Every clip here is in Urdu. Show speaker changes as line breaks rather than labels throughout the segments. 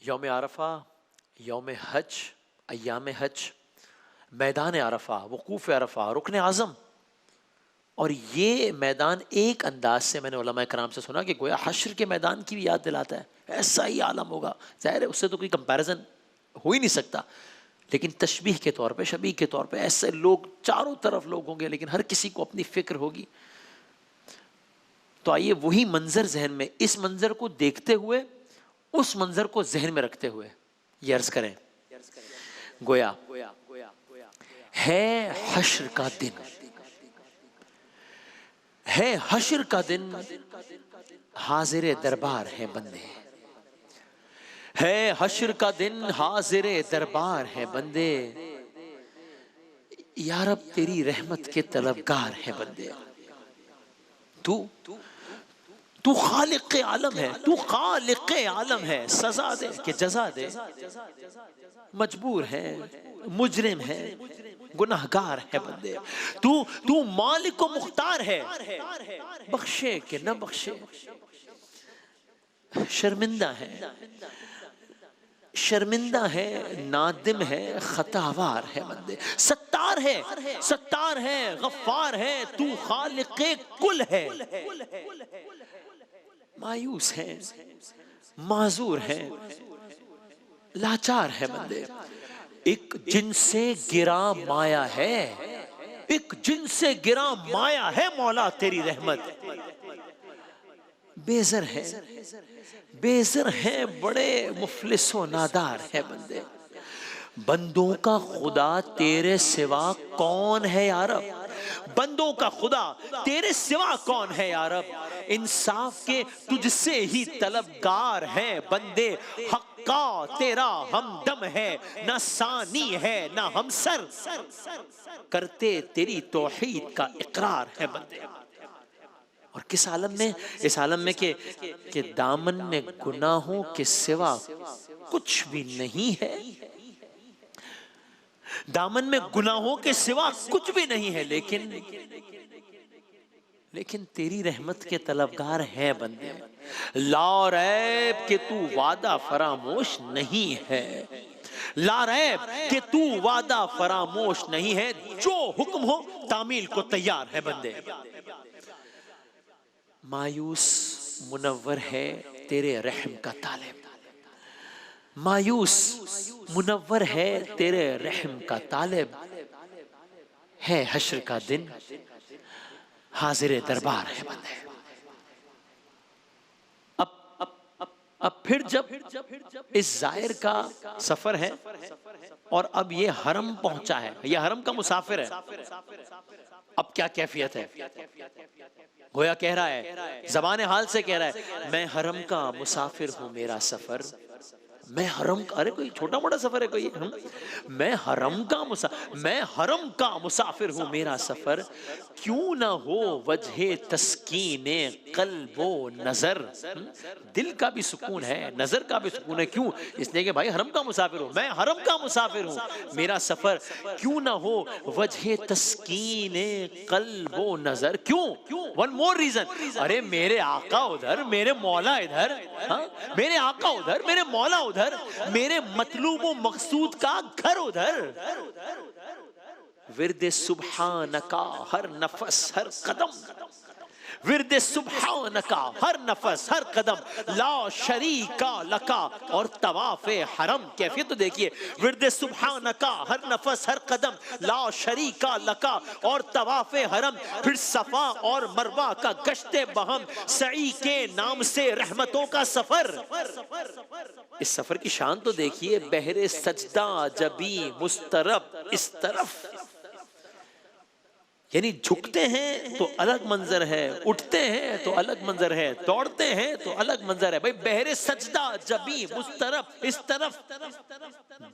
یوم عرفہ، یوم حج، ایام حج، میدان عرفہ، وقوف عرفہ، رکن اعظم. اور یہ میدان ایک انداز سے میں نے علماء کرام سے سنا کہ گویا حشر کے میدان کی بھی یاد دلاتا ہے. ایسا ہی عالم ہوگا، ظاہر ہے اس سے تو کوئی کمپیریزن ہو ہی نہیں سکتا، لیکن تشبیہ کے طور پہ، شبیہ کے طور پہ ایسے لوگ چاروں طرف لوگ ہوں گے، لیکن ہر کسی کو اپنی فکر ہوگی. تو آئیے وہی منظر ذہن میں، اس منظر کو دیکھتے ہوئے، اس منظر کو ذہن میں رکھتے ہوئے یہ عرض کریں، گویا ہے حشر کا دن، ہے حشر کا دن، حاضر دربار ہے بندے، ہے حشر کا دن، حاضر دربار ہے بندے، یا رب تیری رحمت کے طلبگار ہے بندے. تو خالق عالم ہے، تو خالق عالم ہے، سزا دے کہ جزا دے. مجبور ہے، مجرم ہے، گناہگار ہے بندے. تو مالک و مختار ہے، بخشے کہ نہ بخشے. شرمندہ ہے، شرمندہ ہے، نادم ہے، خطاوار ہے بندے. ستار ہے، ستار ہے، غفار ہے، تو خالق کل ہے. مایوس ہے، معذور ہے، لاچار ہے بندے. ایک جن سے گرا مایا ہے، ایک جن سے گرا مایا ہے مولا تیری رحمت. بیزر ہے، بیزر ہے، بڑے مفلس و نادار ہے بندے. بندوں کا خدا تیرے سوا کون ہے یا رب، بندوں کا خدا تیرے سوا کون ہے یا رب. انصاف کے تجھ سے ہی طلبگار ہیں بندے. حقا تیرا ہمدم ہے، نہ ثانی ہے نہ ہمسر، کرتے تیری توحید کا اقرار ہے بندے. اور کس عالم میں، اس عالم میں کہ دامن میں گناہوں کے سوا کچھ بھی نہیں ہے، دامن میں گناہوں کے سوا کچھ بھی نہیں ہے، لیکن تیری رحمت کے طلبگار ہیں بندے. لا ریب کہ تو وعدہ فراموش نہیں ہے، لا ریب کہ تو وعدہ فراموش نہیں ہے. جو حکم ہو تعمیل کو تیار ہے بندے. مایوس منور ہے تیرے رحم کا طالب، مایوس منور ہے تیرے رحم کا طالب. ہے حشر کا دن، حاضر دربار ہے بندے. اب پھر جب اس زائر کا سفر ہے اور اب یہ حرم پہنچا ہے، یہ حرم کا مسافر ہے، اب کیا کیفیت ہے؟ گویا کہہ رہا ہے، زبان حال سے کہہ رہا ہے، میں حرم کا مسافر ہوں میرا سفر. میں حرم کا، ارے کوئی چھوٹا موٹا سفر ہے کوئی؟ میں حرم کا مسافر ہوں میرا سفر. کیوں نہ ہو وجہ تسکین قلب و نظر، دل کا بھی سکون ہے، نظر کا بھی سکون ہے. کیوں؟ اس لیے کہ بھائی حرم کا مسافر ہوں، میں حرم کا مسافر ہوں میرا سفر. کیوں نہ ہو وجہ تسکین قلب و نظر. کیوں؟ One more reason. ارے میرے آقا ادھر، میرے مولا ادھر، میرے آقا ادھر، میرے مولا ادھر، میرے مطلوب و مقصود کا گھر ادھر. ورد سبحان کا ہر نفس ہر قدم، ورد سبحان کا ہر نفس ہر قدم، لا شریک لکا. اور طواف حرم کیفیت تو دیکھیے، ورد سبحان کا ہر نفس ہر قدم، لا شریک لکا. اور طواف حرم، پھر صفا اور مروہ کا گشت بہم، سعی کے نام سے رحمتوں کا سفر. اس سفر کی شان تو دیکھیے، بہر سجدہ جبی مسترب اس طرف. یعنی جھکتے ہیں تو الگ منظر ہے، اٹھتے ہیں تو الگ منظر ہے، دوڑتے ہیں تو الگ منظر ہے. بھئی بہر سجدہ جبی مسترب اس طرف،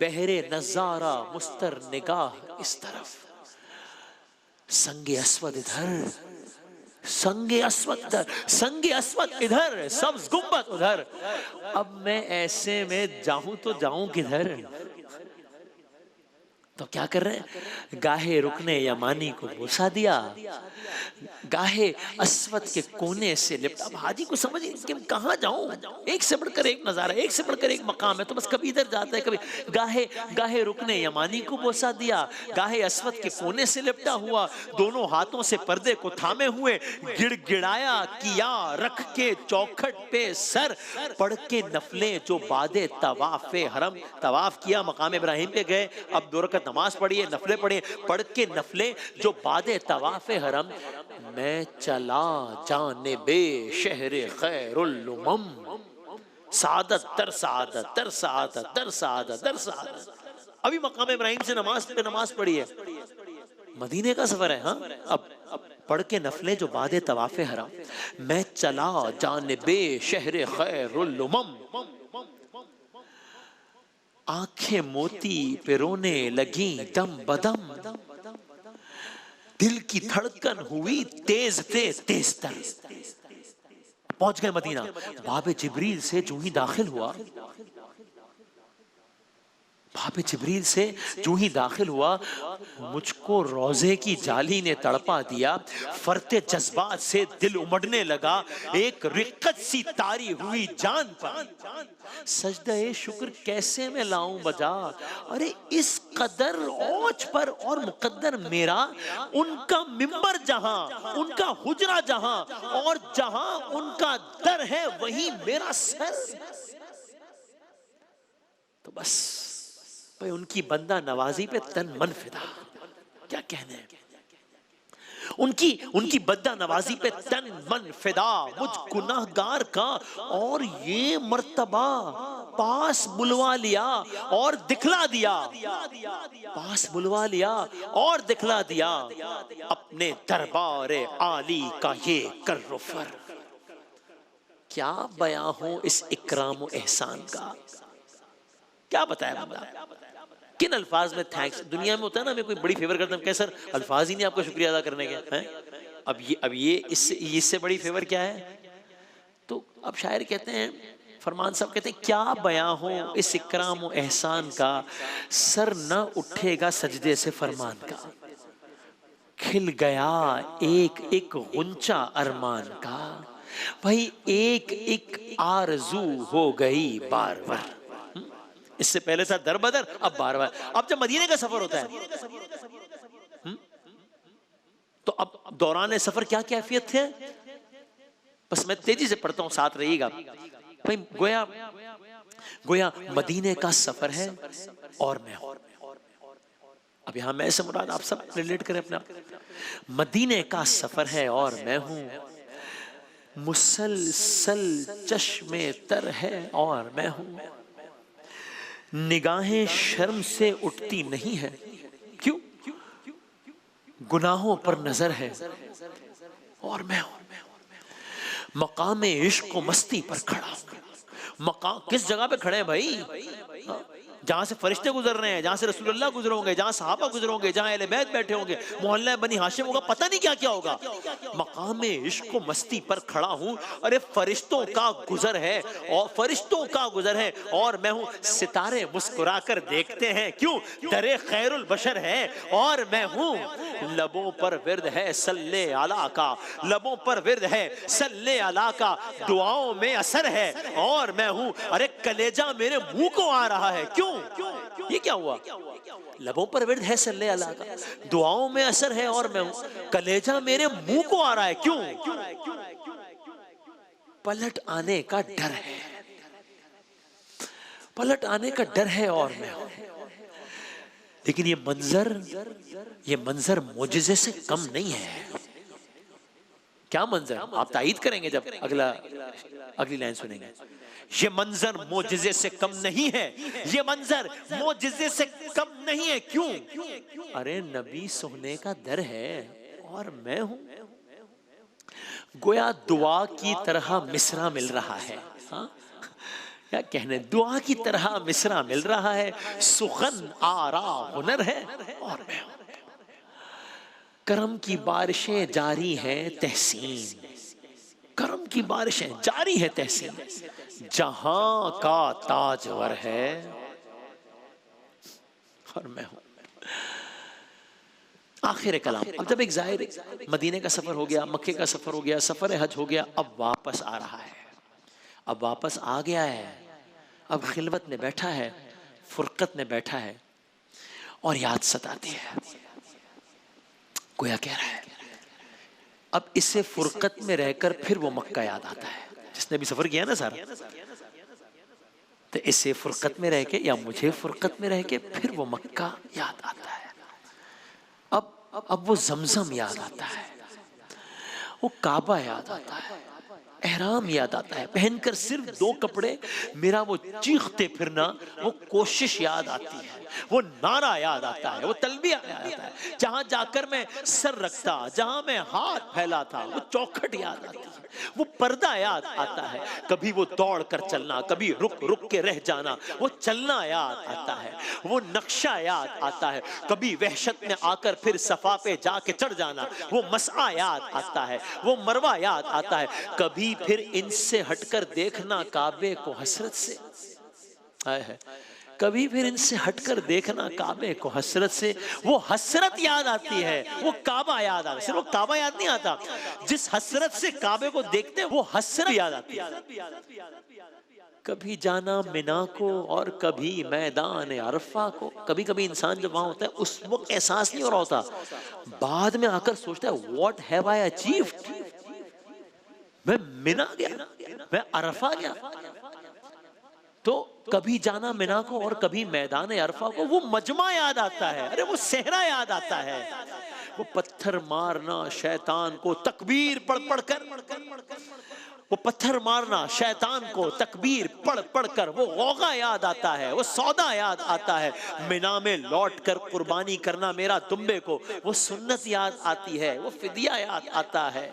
بہر نظارہ مستر نگاہ اس طرف. سنگ اسود ادھر، سنگ اسود ادھر، سنگ اسود ادھر، سبز گنبد ادھر. اب میں ایسے میں جاؤں تو جاؤں کدھر؟ تو کیا کر رہے ہیں؟ گاہے رکنے یمانی کو بوسا دیا، گاہے اسود کے کونے سے لپٹا۔ اب حاجی کو سمجھ کہ کہاں جاؤں، ایک سے بڑھ کر ایک نظارہ، ایک سے بڑھ کر ایک مقام ہے، تو بس کبھی ادھر جاتا ہے کبھی۔ گاہے رکنے یمانی کو بوسا دیا، گاہے اسود کے کونے سے لپٹا ہوا، دونوں ہاتھوں سے پردے کو تھامے ہوئے، گڑ گڑایا کیا رکھ کے چوکھٹ پہ سر، پڑھ کے نفلیں جو بعد طواف حرم۔ طواف کیا، مقام ابراہیم پہ گئے، اب 2 رکعت نماز پڑھی ہے، نفلیں پڑھی ہیں، پڑھ کے نفلیں جو بعد طواف حرم۔ میں چلا جانب شہر خیر الامم، سعادت در سعادت در سعادت در سعادت در سعادت۔ ابھی مقام ابراہیم سے نماز پہ نماز پڑھی ہے، مدینے کا سفر ہے۔ ہاں اب پڑھ کے نفلیں جو بعد طواف حرم، میں چلا جانب شہر خیر الامم، آنکھیں موتی پہ رونے لگیں دم بدم، دل کی دھڑکن ہوئی تیز تیز تر۔ پہنچ گئے مدینہ، باب جبریل سے جو ہی داخل ہوا، باب جبریل سے جو ہی داخل ہوا، مجھ کو روزے کی جالی نے تڑپا دیا، فرتے جذبات سے دل امڑنے لگا، ایک رقت سی تاری ہوئی جان پر، سجدہ شکر کیسے میں لاؤں بجا۔ ارے اس قدر اوج پر اور مقدر میرا، ان کا ممبر جہاں، ان کا حجرہ جہاں، اور جہاں ان کا در ہے وہی میرا سر۔ تو بس بھئی ان کی بندہ نوازی پہ تن من فدا، کیا کہنے ہیں، ان کی بندہ نوازی پہ تن من فدا، مجھ گناہگار کا اور یہ مرتبہ پاس بلوا لیا اور دکھلا دیا، پاس بلوا لیا اور دکھلا دیا، اپنے دربار عالی کا یہ کر و فر۔ کیا بیاں ہوں اس اکرام و احسان کا، کیا بتایا بندہ، کن الفاظ میں تھینکس۔ دنیا میں ہوتا ہے نا، ہمیں کوئی بڑی فیور کرتا ہے کہ سر الفاظ ہی نہیں آپ کو شکریہ ادا کرنے کے ہیں۔ اب یہ اس سے بڑی فیور کیا ہے؟ تو اب شاعر کہتے ہیں، فرمان صاحب کہتے ہیں، کیا بیاں ہو اس اکرام و احسان کا، سر نہ اٹھے گا سجدے سے فرمان کا، کھل گیا ایک ایک غنچہ ارمان کا، بھائی ایک ایک آرزو ہو گئی بار بار۔ اس سے پہلے تھا در بدر، اب بار بار۔ اب جب مدینے کا سفر ہوتا ہے تو اب دوران سفر کیا کیفیت ہے؟ بس میں تیزی سے پڑھتا ہوں، ساتھ رہیے گا۔ بھئی گویا مدینے کا سفر ہے اور میں ہوں۔ اب یہاں میں سے مراد آپ سب ریلیٹ کریں اپنا۔ مدینے کا سفر ہے اور میں ہوں، مسلسل چشم تر ہے اور میں ہوں، نگاہیں شرم سے اٹھتی نہیں ہے، کیوں؟ گناہوں پر نظر ہے اور میں ہوں، مقام عشق و مستی پر کھڑا ہوں۔ مقام کس جگہ پہ کھڑے ہیں بھائی؟ جہاں سے فرشتے گزر رہے ہیں، جہاں سے رسول اللہ گزر ہوں گے، جہاں صحابہ گزر ہوں گے، جہاں اہل بیت بیٹھے ہوں گے، محلہ بنی ہاشم ہوگا، پتہ نہیں کیا کیا ہوگا۔ مقام عشق و مستی پر کھڑا ہوں، ارے فرشتوں کا گزر ہے اور فرشتوں کا گزر ہے اور میں ہوں، ستارے مسکرا کر دیکھتے ہیں، کیوں؟ در خیر البشر ہے اور میں ہوں، لبوں پر ورد ہے صلی علی کا، لبوں پر ورد ہے صلی علی کا، دعاؤں میں اثر ہے اور میں ہوں، ارے کلیجہ میرے منہ کو آ رہا ہے، کیوں؟ یہ کیا ہوا؟ لبوں پر ورد ہے صلی اللہ کا، دعاؤں میں اثر ہے اور میں ہوں، کلیجہ میرے منہ کو آ رہا ہے، کیوں؟ پلٹ آنے کا ڈر ہے، پلٹ آنے کا ڈر ہے اور میں ہوں۔ لیکن یہ منظر معجزے سے کم نہیں ہے۔ کیا منظر؟ آپ تائید کریں گے جب اگلی لائن سنیں گے۔ یہ منظر معجزے سے کم نہیں ہے، یہ منظر معجزے سے کم نہیں ہے، کیوں؟ ارے نبی سونے کا در ہے اور میں ہوں، گویا دعا کی طرح مصرع مل رہا ہے۔ کیا کہنے، دعا کی طرح مصرع مل رہا ہے، سخن آرا ہنر ہے اور میں ہوں، کرم کی بارشیں جاری ہیں تحسین، کرم کی بارشیں جاری ہے تحسین، جہاں کا تاجور ہے اور میں ہوں، آخر کلام. اب جب ایک زائر مدینے کا سفر ہو گیا، مکے کا سفر ہو گیا، سفر حج ہو گیا، اب واپس آ رہا ہے، اب واپس آ گیا ہے، اب خلوت میں بیٹھا ہے، فرقت میں بیٹھا ہے اور یاد ستاتی ہے. گویا کہہ رہا ہے اب اسے فرقت میں رہ کر پھر وہ مکہ یاد آتا ہے. جس نے بھی سفر کیا نا سارا، تو اسے فرقت میں رہ کے یا مجھے فرقت میں رہ کے پھر وہ مکہ یاد آتا ہے. اب وہ زمزم یاد آتا ہے، وہ کعبہ یاد آتا ہے، احرام یاد آتا ہے، پہن کر صرف 2 کپڑے میرا وہ چیختے پھرنا، وہ کوشش یاد آتی ہے، وہ نعرہ یاد آتا ہے، وہ تلبیہ یاد آتا ہے، جہاں جا کر میں سر رکھتا، جہاں میں ہاتھ پھیلا تھا، وہ چوکھٹ یاد آتی ہے، وہ پردہ یاد آتا ہے، کبھی وہ دوڑ کر چلنا، کبھی رک رک کے رہ جانا، وہ چلنا یاد آتا ہے، وہ نقشہ یاد آتا ہے، کبھی وحشت میں آ کر پھر صفا پہ جا کے چڑھ جانا، وہ مسعی یاد آتا ہے، وہ مروہ یاد آتا ہے، کبھی پھر ان سے ہٹ کر دیکھنا کعبے کو حسرت سے، کبھی پھر ان سے ہٹ کر دیکھنا کعبے کو حسرت سے، وہ حسرت یاد آتی ہے، وہ کعبہ یاد آتا ہے. صرف وہ کعبہ یاد نہیں آتا، جس حسرت سے کعبے کو دیکھتے وہ حسرت یاد آتی ہے. کبھی جانا منا کو اور کبھی میدان عرفہ کو. کبھی کبھی انسان جب وہاں ہوتا ہے اس وقت احساس نہیں ہو رہا ہوتا، بعد میں آ کر سوچتا ہے what have I achieved؟ میں منا گیا، میں عرفہ گیا. تو کبھی جانا منا کو اور کبھی میدان عرفہ کو، وہ مجمع یاد آتا ہے، ارے وہ صحرا یاد آتا ہے، وہ پتھر مارنا شیطان کو تکبیر پڑھ پڑھ کر، وہ پتھر مارنا شیطان کو تکبیر پڑھ پڑھ کر، وہ غوغا یاد آتا ہے، وہ سودا یاد آتا ہے، منا میں لوٹ کر قربانی کرنا میرا دمبے کو، وہ سنت یاد آتی ہے، وہ فدیہ یاد آتا ہے،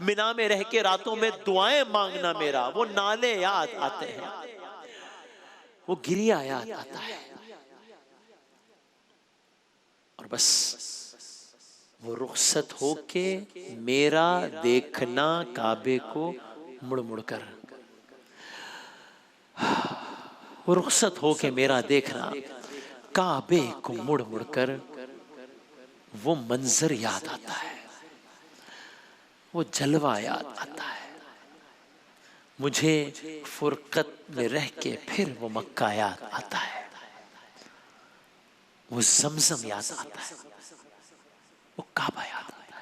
منا میں رہ کے راتوں میں دعائیں مانگنا میرا، وہ نالے یاد آتے ہیں، وہ گریہ یاد آتا ہے. اور بس وہ رخصت ہو کے میرا دیکھنا کعبے کو مڑ مڑ کر، وہ رخصت ہو کے میرا دیکھنا کعبے کو مڑ مڑ کر، وہ منظر یاد آتا ہے، وہ جلوہ یاد آتا ہے، مجھے فرقت میں رہ کے پھر وہ مکہ یاد آتا ہے، وہ زمزم یاد آتا ہے، وہ کعبہ یاد آتا ہے.